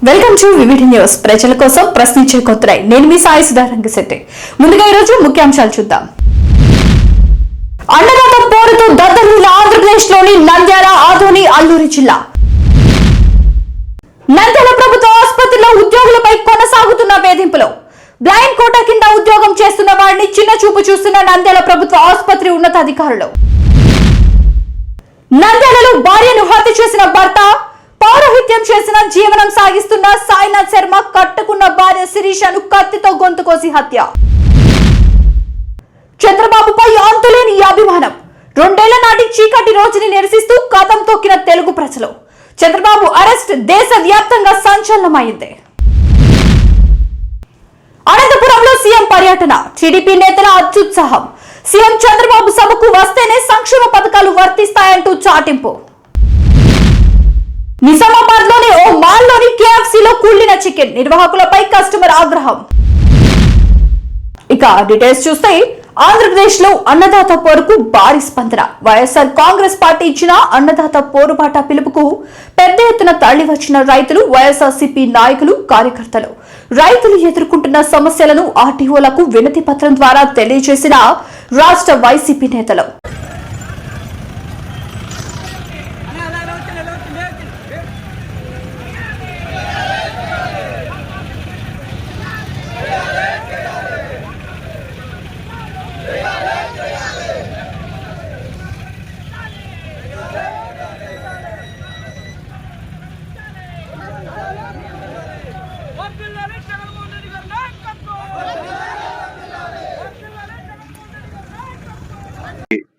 Welcome to VVD news. ప్రజల కోసం ప్రశ్నించే కొత్తరై నేను మీ సాయి సుధారంగశెట్టి. ముందుగా ఈ రోజు ముఖ్యాంశాలు చూద్దాం. అన్నదాత పోరుతో దద్దరిల్లిన ఆంధ్రప్రదేశ్ లోని నంద్యాల, ఆదోని, అల్లూరి జిల్లా. నంద్యాల ప్రభుత్వ ఆసుపత్రిలో ఉద్యోగులపై కొనసాగుతున్న వేధింపులు. బ్లైండ్ కోటా కింద ఉద్యోగం చేస్తున్న వారిని చిన్న చూపు చూస్తున్న నంద్యాల ప్రభుత్వ ఆసుపత్రి ఉన్నతాధికారులు. నంద్యాలలో భార్యను హత్య చేసిన భర్త, పౌరహిత్యం చేసిన జీవనం సాగిస్తున్న సాయినాథ్ శర్మ కట్టుకున్న భార్య శిరీషను కత్తితో గొంతు కోసి హత్య. చంద్రబాబుపై అంతులేని అభిమానం. 2 ఏళ్ల నాటి చీకటి రోజుని నిరసిస్తూ కథం తొక్కిన తెలుగు ప్రజలు. చంద్రబాబు అరెస్ట్ దేశవ్యాప్తంగా సంచలనమైంది. అనంతపురంలో సీఎం పర్యటన. టీడీపీ నేతల అత్యుత్సాహం. సీఎం చంద్రబాబు సభకు వస్తేనే సంక్షేమ పథకాలు వర్తిస్తాయంటూ చాటింపు. నిజామాబాద్ లోని ఓ మాల్ లోని కేఎఫ్సీలో కూలిన చికెన్. నిర్వాహకులపై కస్టమర్ ఆగ్రహం. ఇక డీటెయిల్స్ చూస్తే ఆంధ్రప్రదేశ్ లో అన్నదాత పోరుకు భారీ స్పందన. వైఎస్ఆర్ కాంగ్రెస్ పార్టీ ఇచ్చిన అన్నదాత పోరుబాట పిలుపుకు పెద్ద ఎత్తున తరలి వచ్చిన రైతులు, వైఎస్ఆర్సీపీ నాయకులు, కార్యకర్తలు. రైతులు ఎదుర్కొంటున్న సమస్యలను ఆర్టీఓలకు వినతి పత్రం ద్వారా తెలియజేసిన రాష్ట్ర వైసీపీ నేతలు.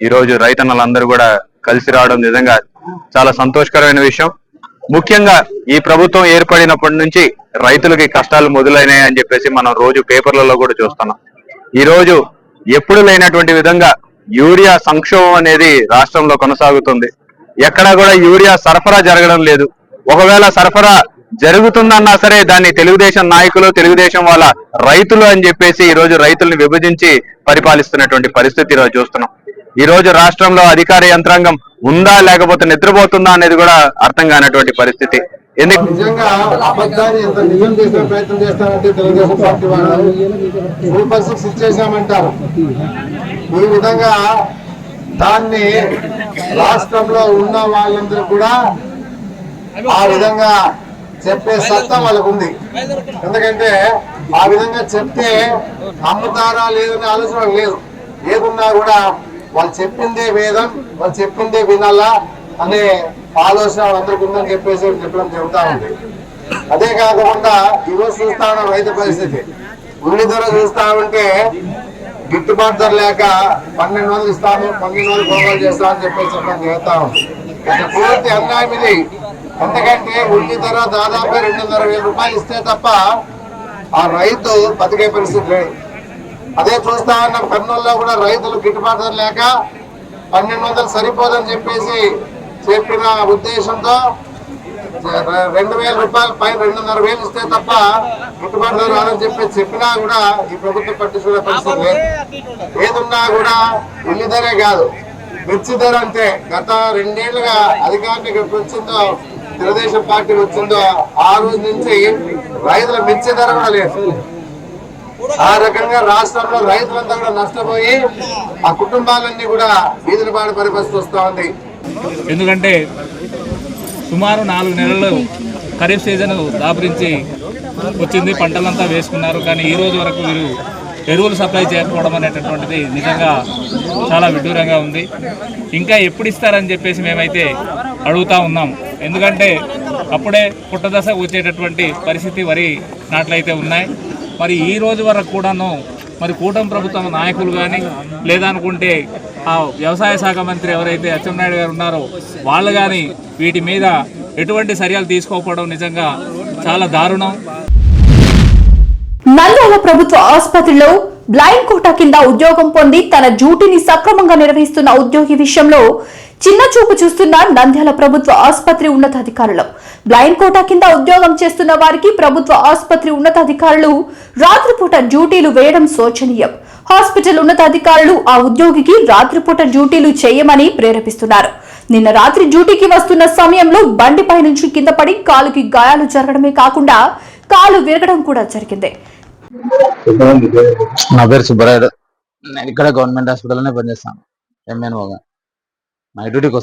ఈ రోజు రైతన్నలందరూ కూడా కలిసి రావడం నిజంగా చాలా సంతోషకరమైన విషయం. ముఖ్యంగా ఈ ప్రభుత్వం ఏర్పడినప్పటి నుంచి రైతులకి కష్టాలు మొదలైనాయి అని చెప్పేసి మనం రోజు పేపర్లలో కూడా చూస్తున్నాం. ఈ రోజు ఎప్పుడు లేనటువంటి విధంగా యూరియా సంక్షోభం అనేది రాష్ట్రంలో కొనసాగుతుంది. ఎక్కడా కూడా యూరియా సరఫరా జరగడం లేదు. ఒకవేళ సరఫరా జరుగుతుందన్నా సరే దాన్ని తెలుగుదేశం నాయకులు, తెలుగుదేశం వాళ్ళ రైతులు అని చెప్పేసి ఈ రోజు రైతుల్ని విభజించి పరిపాలిస్తున్నటువంటి పరిస్థితి ఈరోజు చూస్తున్నాం. ఈ రోజు రాష్ట్రంలో అధికార యంత్రాంగం ఉందా లేకపోతే నిద్రపోతుందా అనేది కూడా అర్థం కానటువంటి పరిస్థితి. నిజంగా అబద్ధాన్ని ఎంత నిజం చేసే ప్రయత్నం చేస్తారంటే తెలుగుదేశం పార్టీ వాళ్ళు సూపర్ 6 ఇచ్చేసామంటారు. ఈ విధంగా దాన్ని రాష్ట్రంలో ఉన్న వాళ్ళందరూ కూడా ఆ విధంగా చెప్పే సత్తా వాళ్ళకు ఉంది. ఎందుకంటే ఆ విధంగా చెప్తే నమ్ముతారా లేదనే ఆలోచన లేదు. ఏదున్నా కూడా వాళ్ళు చెప్పిందే వేదం, వాళ్ళు చెప్పిందే వినాలా అనే ఆలోచన అందరికి ఉందని చెప్పేసి చెప్పడం చెబుతా ఉంది. అదే కాకుండా ఈరోజు చూస్తా ఉన్న రైతు పరిస్థితి, ఉల్లి ధర చూస్తా ఉంటే గిట్టుబాటు ధర లేక 1200 ఇస్తాము, 1200 కొనుగోలు చేస్తామని చెప్పేసి చెప్పడం జరుగుతా ఉంది. పూర్తి అన్యాయం ఇది. ఎందుకంటే ఉల్లి ధర దాదాపు 2,500 రూపాయలు ఇస్తే తప్ప ఆ రైతు బతికే పరిస్థితి లేదు. అదే చూస్తా ఉన్న కర్నూలులో కూడా రైతులు గిట్టుబాటు ధర లేక 1200 సరిపోదని చెప్పేసి చెప్పిన ఉద్దేశంతో 2,000 రూపాయలు పైన 2,500 ఇస్తే తప్ప గిట్టుబాటు ధర రాదని చెప్పి చెప్పినా కూడా ఈ ప్రభుత్వం పట్టించుకునే పరిస్థితి లేదు. ఏదున్నా కూడా ఉల్లి ధరే కాదు, మిర్చి ధర అంతే. గత 2 ఏళ్లుగా అధికారానికి వచ్చిందో తెలుగుదేశం పార్టీ వచ్చిందో ఆ రోజు నుంచి రైతుల మిర్చి ధర కూడా లేదు. ఆ రకంగా రాష్ట్రంలో రైతులంతా కూడా నష్టపోయి ఆ కుటుంబాలన్నీ కూడా వీధుల బాట పరిస్థితి వస్తూ ఉంది. ఎందుకంటే సుమారు 4 నెలలు ఖరీఫ్ సీజన్ దాపురించి వచ్చింది, పంటలంతా వేసుకున్నారు. కానీ ఈ రోజు వరకు వీరు ఎరువులు సప్లై చేయకపోవడం అనేటటువంటిది నిజంగా చాలా విడ్డూరంగా ఉంది. ఇంకా ఎప్పుడు ఇస్తారని చెప్పేసి మేమైతే అడుగుతూ ఉన్నాం. ఎందుకంటే అప్పుడే పుట్టదశ వచ్చేటటువంటి పరిస్థితి వరి నాట్లయితే ఉన్నాయి. మరి ఈ రోజు వరకు కూడాను మరి కూటమి ప్రభుత్వం నాయకులు కానీ లేదనుకుంటే ఆ వ్యవసాయ శాఖ మంత్రి ఎవరైతే అచ్చెన్నాయుడు గారు ఉన్నారో వాళ్ళు కానీ వీటి మీద ఎటువంటి చర్యలు తీసుకోకపోవడం నిజంగా చాలా దారుణం. నంద్యాల ప్రభుత్వ ఆసుపత్రిలో బ్లైండ్ కోటా కింద ఉద్యోగం పొంది తన డ్యూటీని సక్రమంగా నిర్వహిస్తున్న ఉద్యోగి విషయంలో చిన్న చూపు చూస్తున్న నంద్యాల ప్రభుత్వ ఆసుపత్రి ఉన్నతాధికారులు. బ్లైండ్ కోటా కింద ఉద్యోగం చేస్తున్న వారికి ప్రభుత్వ ఆసుపత్రి ఉన్నతాధికారులు రాత్రిపూట డ్యూటీలు వేయడం శోచనీయం. హాస్పిటల్ ఉన్నతాధికారులు ఆ ఉద్యోగికి రాత్రిపూట డ్యూటీలు చేయమని ప్రేరేపిస్తున్నారు. నిన్న రాత్రి డ్యూటీకి వస్తున్న సమయంలో బండిపై నుంచి కింద పడి కాలుకి గాయాలు జరగడమే కాకుండా కాలు విరగడం కూడా జరిగింది. నా పేరు సుబ్బరాయుడు. నేను ఇక్కడ గవర్నమెంట్ హాస్పిటల్లోనే పనిచేస్తాను ఎంఎన్ఓగా. నైట్ డ్యూటీకి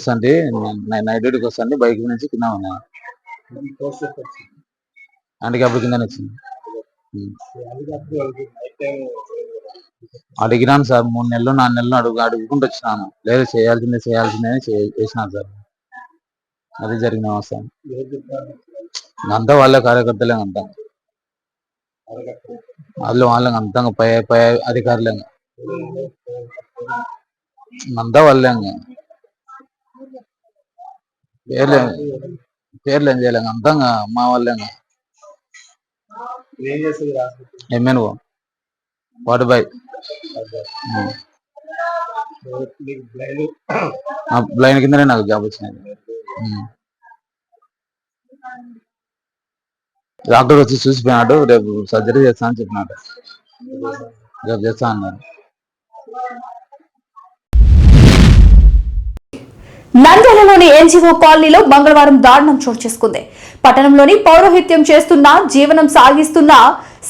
వస్తాండి బైక్ నుంచి కింద ఉన్నాను. హ్యాండిక్యాప్ కింద వచ్చింది. అడిగినాను సార్, 3 నెలలు 4 నెలలు అడుగుకుంటూ వచ్చినాను. లేదు చేయాల్సిందే చేసినాను సార్. అది జరిగిన అవసరం అంతా వాళ్ళ కార్యకర్తలే అంతా వాళ్ళకి అంతా పై అధికారులే అంతా వాళ్ళే. పేర్లు ఏం చేయలేం, అంతా మా వాళ్ళే. MNO ward boy. బ్లైండ్ కిందనే నాకు జాబ్ వచ్చింది. డాక్టర్ వచ్చి చూసిపోయినాడు, రేపు సర్జరీ చేస్తా అని చెప్పినాడు. రేపు చేస్తా అన్నాడు. నంద్యాలలోని ఎన్జీఓ కాలనీలో మంగళవారం దారుణం చోటు చేసుకుంది. పట్టణంలోని పౌరోహిత్యం చేస్తున్న, జీవనం సాగిస్తున్న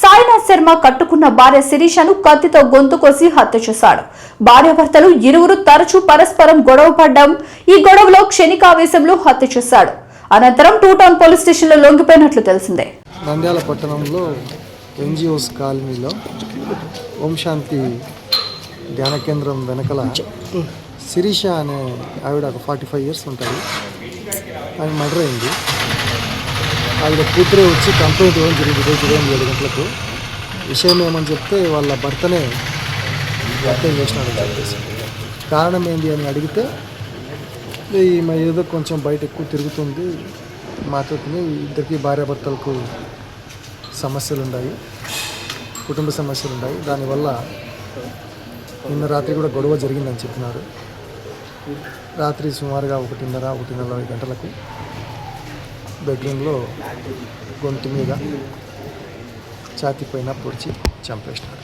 సాయినాథ్ శర్మ కట్టుకున్న భార్య శిరీషను కత్తితో గొంతు కోసి హత్య చేశాడు. భార్యాభర్తలు ఇరువురు తరచూ పరస్పరం గొడవ పడ్డం, ఈ గొడవలో క్షణికావేశంలో హత్య చేశాడు. అనంతరం 2 టౌన్ పోలీస్ స్టేషన్లో లొంగిపోయినట్లు తెలిసిందే. నంద్యాల పట్టణంలో ఎన్జిఓస్ కాలనీలో ఓం శాంతి ధ్యాన కేంద్రం వెనకల శిరీష అనే ఆవిడ ఒక 45 years ఉంటుంది. ఆమె మర్డర్ అయింది. ఆవిడ కూతురే వచ్చి కంప్లైంట్ ఇవ్వడం జరిగింది ఈరోజు ఉదయం 7 గంటలకు. విషయం ఏమని చెప్తే వాళ్ళ భర్తనే హత్య చేసినాడు చెప్పేసి. కారణం ఏంటి అని అడిగితే ఈమె ఏదో కొంచెం బయట ఎక్కువ తిరుగుతుంది, మాట్లాడుతుంది. ఇద్దరికి భార్యాభర్తలకు సమస్యలు ఉన్నాయి, కుటుంబ సమస్యలు ఉన్నాయి. దానివల్ల నిన్న రాత్రి కూడా గొడవ జరిగిందని చెప్పినారు. రాత్రి సుమారుగా 1:30 గంటలకు బెడ్రూమ్లో గొంతు మీద ఛాతీ పైన పొడిచి చంపేసినారు.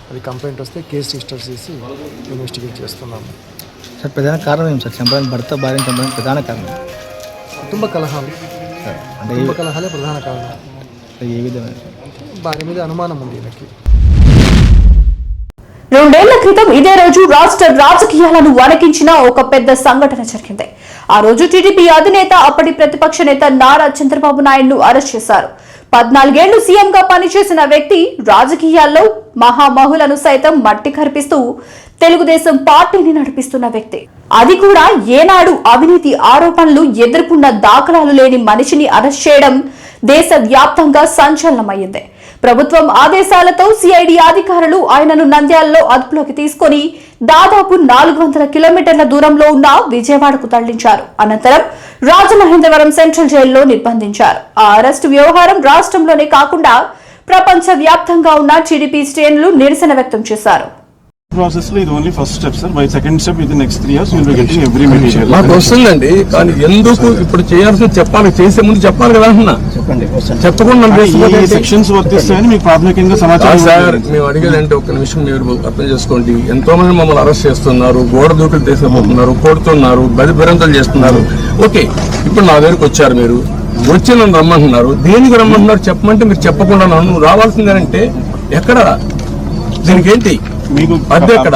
అది కంప్లైంట్ వస్తే కేసు రిజిస్టర్ చేసి ఇన్వెస్టిగేట్ చేస్తున్నాము. సార్, ప్రధాన కారణం ఏం సార్ చంపడానికి? భర్త భార్యను చంపడానికి ప్రధాన కారణం కుటుంబ కలహాలు. కుటుంబ కలహాలే ప్రధాన కారణం. ఏ విధమైన? భార్య మీద అనుమానం ఉంది ఈయనకి. 2 ఏళ్ల క్రితం ఇదే రోజు రాష్ట్ర రాజకీయాలను వణికించిన ఒక పెద్ద సంఘటన జరిగింది. ఆ రోజు టీడీపీ అధినేత, అప్పటి ప్రతిపక్ష నేత నారా చంద్రబాబు నాయుడును అరెస్ట్ చేశారు. 14 ఏళ్లు సీఎంగా పనిచేసిన వ్యక్తి, రాజకీయాల్లో మహామహులను సైతం మట్టి కరిపిస్తూ తెలుగుదేశం పార్టీని నడిపిస్తున్న వ్యక్తి, అది కూడా ఏనాడు అవినీతి ఆరోపణలు ఎదుర్కొన్న దాఖలాలు లేని మనిషిని అరెస్ట్ చేయడం దేశవ్యాప్తంగా సంచలనమైంది. ప్రభుత్వం ఆదేశాలతో సిఐడి అధికారులు ఆయనను నంద్యాలలో అదుపులోకి తీసుకుని దాదాపు 400 కిలోమీటర్ల దూరంలో ఉన్న విజయవాడకు తరలించారు. అనంతరం రాజమహేంద్రవరం సెంట్రల్ జైల్లో నిర్బంధించారు. ఆ అరెస్టు వ్యవహారం రాష్ట్రంలోనే కాకుండా ప్రపంచ వ్యాప్తంగా ఉన్న టీడీపీ శ్రేణులు నిరసన వ్యక్తం చేశారు. ప్రాసెస్ లో ఇది only first step sir. By second step with next 3 years will be getting every material. మాకు వస్తుందండి, కానీ ఎందుకు ఇప్పుడు చేయాల్సిన చెప్పాలి, చేసే ముందు చెప్పాలి కదా అంటున్నా. చెప్పకుండా ఈ సెక్షన్స్ వర్తిస్తాయని మీకు ప్రాథమికంగా సమాచారం సార్. మేము అడిగేదంటే ఒక్క నిమిషం మీరు అర్థం చేసుకోండి. ఎంతో మంది మమ్మల్ని అరెస్ట్ చేస్తున్నారు, గోడ దూకులు తీసుకుపోతున్నారు, కొడుతున్నారు, బెదిరింతలు చేస్తున్నారు. ఓకే, ఇప్పుడు నా దగ్గరికి వచ్చారు, మీరు వచ్చి నన్ను రమ్మంటున్నారు. దేనికి రమ్మంటున్నారు చెప్పమంటే మీరు చెప్పకుండా నన్ను రావాల్సిందేనంటే ఎక్కడ? దీనికి ఏంటి మీకు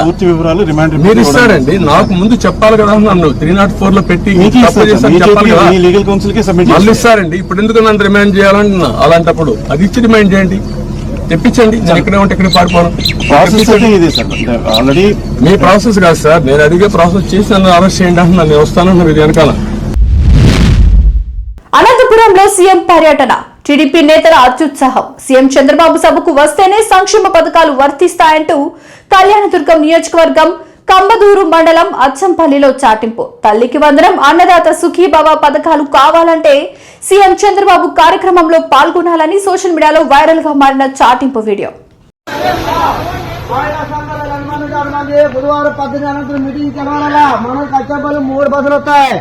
పూర్తి వివరాలు రిమాండ్ మీరు ఇస్తారండి. నాకు ముందు చెప్పాలి కదా, నన్ను 304 లో పెట్టి లీగల్ కౌన్సిల్ కి సబ్మిట్ మళ్ళీ ఇస్తారండి. ఇప్పుడు ఎందుకు నన్ను రిమాండ్ చేయాలంటున్నా? అలాంటప్పుడు అది ఇచ్చి రిమాండ్ చేయండి, తెప్పించండి. నేను ఇక్కడే ఉంటే ఇక్కడ పారిపోను. ఆల్రెడీ మీ ప్రాసెస్ కాదు సార్, నేను అడిగే ప్రాసెస్ చేసి నన్ను అరెస్ట్ చేయండి అంటున్నా. నేను వస్తానన్నా మీరు వెనకాల. అనంతపురంలో సీఎం పర్యటన, టీడీపీ నేతల అత్యుత్సాహం. సీఎం చంద్రబాబు సభకు వస్తేనే సంక్షేమ పథకాలు వర్తిస్తాయంటూ కళ్యాణదుర్గం నియోజకవర్గం కంబదూరు మండలం అచ్చంపల్లిలో చాటింపు. తల్లికి వందనం, అన్నదాత సుఖీభవ పథకాలు కావాలంటే సీఎం చంద్రబాబు కార్యక్రమంలో పాల్గొనాలని సోషల్ మీడియాలో వైరల్ గా మారిన చాటింపు వీడియో. బుధవారం 18 అనంతరం మీటింగ్ కలవాలా? మనకు అచ్చంపల్లి 3 బస్సులు వస్తాయి.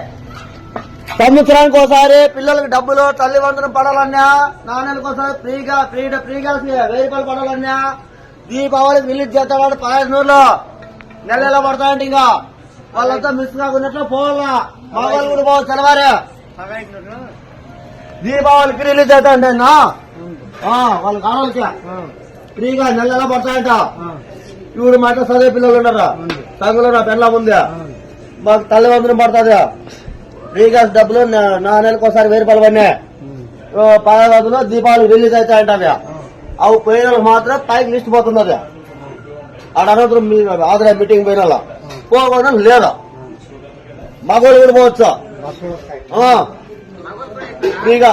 సంవత్సరానికి ఒకసారి పిల్లలకు డబ్బులు తల్లి వందనం పడాలన్నా, నాన్నలకు ఒకసారి ఫ్రీగా 1000 రూపాయలు పడాలన్నా, దీపావళికి రిలీజ్ చేస్తాడు 15 నెల పడతాయంటే ఇంకా వాళ్ళంతా మిస్ కాకున్నట్లు పోవాలా. మగవాళ్ళు కూడా పోవచ్చు తెల్లవారే. దీపావళికి రిలీజ్ అవుతాయండి అన్న, వాళ్ళకి ఆడవాళ్ళకి ఫ్రీగా నెల పడతాయంట. ఇప్పుడు మాట చదివే పిల్లలు ఉన్నారా, తగులు నా పెళ్ళ ముందే మాకు తల్లివందరం పడుతుంది. ఫ్రీగా డబ్బులు నా నెలకు ఒకసారి 1000 రూపాయలు పడినాయి. 10 దీపావళికి రిలీజ్ అవుతాయంట. అవి పోయిన వాళ్ళకి మాత్రం పైకి లిస్ట్ పోతుంది. అది ఆడ అనంతరం మీ ఆధార మీటింగ్ పోయిన వాళ్ళ పోకుండా లేదా మగవాళ్ళు కూడా పోవచ్చు ఫ్రీగా.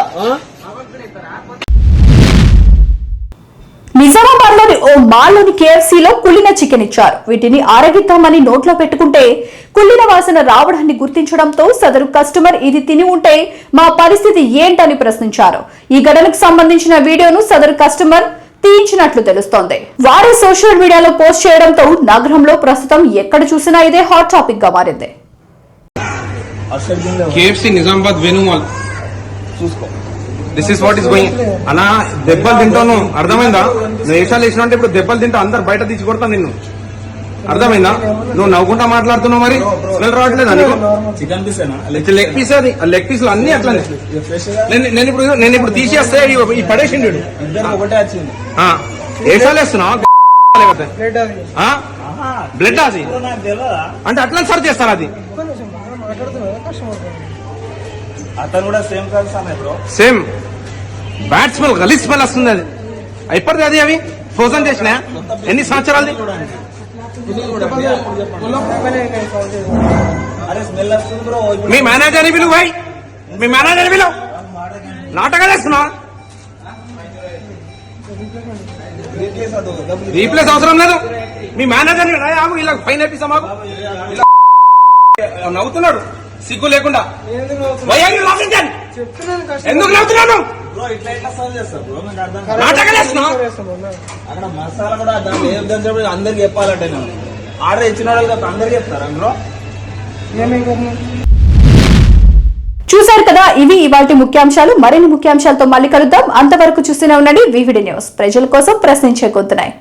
నిజామాబాద్ లోని ఓ మాల్లోని కేఎఫ్సీలో కుళ్ళిన చికెన్ ఇచ్చారు. వీటిని ఆరగిద్దామని నోట్లో పెట్టుకుంటే కుళ్ళిన వాసన రావడాన్ని గుర్తించడంతో సదరు కస్టమర్ ఇది తిని ఉంటే మా పరిస్థితి ఏంటని ప్రశ్నించారు. ఈ ఘటనకు సంబంధించిన వీడియోను సదరు కస్టమర్ తీయించినట్లు తెలుస్తోంది. వారే సోషల్ మీడియాలో పోస్ట్ చేయడంతో నగరంలో ప్రస్తుతం ఎక్కడ చూసినా ఇదే హాట్ టాపిక్ గా మారింది. కేఎఫ్సీ నిజామాబాద్ వేణు మాల్ చూసుకో. This is what is going. అన్నా దెబ్బలు తింటాను, అర్థమైందా? నువ్వు ఏషాలు వేసినా ఇప్పుడు దెబ్బలు తింటా, అందరు బయట తీసి కొడతా నిన్ను, అర్థమైందా? నువ్వు నవ్వుకుంటా మాట్లాడుతున్నావు, మరి స్మెల్ రావట్లేదా నీకు? లెగ్ పీస్, అది లెగ్ పీసులు అన్ని అట్లనే. నేను ఇప్పుడు తీసేస్తే ఈ పడేసిండు. ఏషాలు వేస్తున్నావు, బ్లడ్ అది అంటే అట్లా సర్చ్ చేస్తారు. అది అతను కూడా సేమ్ సేమ్ బ్యాడ్ స్మెల్, గలీజ్ స్మెల్ వస్తుంది. అది అయిపోతుంది. అది అవి ఫ్రోజన్ చేసిన ఎన్ని సంవత్సరాలది? మీ మేనేజర్ పిలువు భాయ్, మీ మేనేజర్ పిలువు. నాటకాలు వేస్తున్నావా? రీప్లేస్ అవసరం లేదు. మీ మేనేజర్ ఇలా ఫైన్ వేపిస్తా మాకు. నవ్వుతున్నాడు సిగ్గు లేకుండా. ఎందుకు నవ్వుతున్నాను? నాటకాలు వేస్తున్నావు. అక్కడ మసాలా కూడా అందరికి చెప్పాలంటే ఆర్డర్ ఇచ్చిన వాళ్ళకి అందరికి చెప్తారు. అందులో చూశారు కదా, ఇవి ఇవాల్టి ముఖ్యాంశాలు. మరిన్ని ముఖ్యాంశాలతో మళ్ళీ కలుద్దాం. అంతవరకు చూస్తూనే ఉండండి వివిడి న్యూస్, ప్రజల కోసం ప్రశ్నించే గొంతునాయి.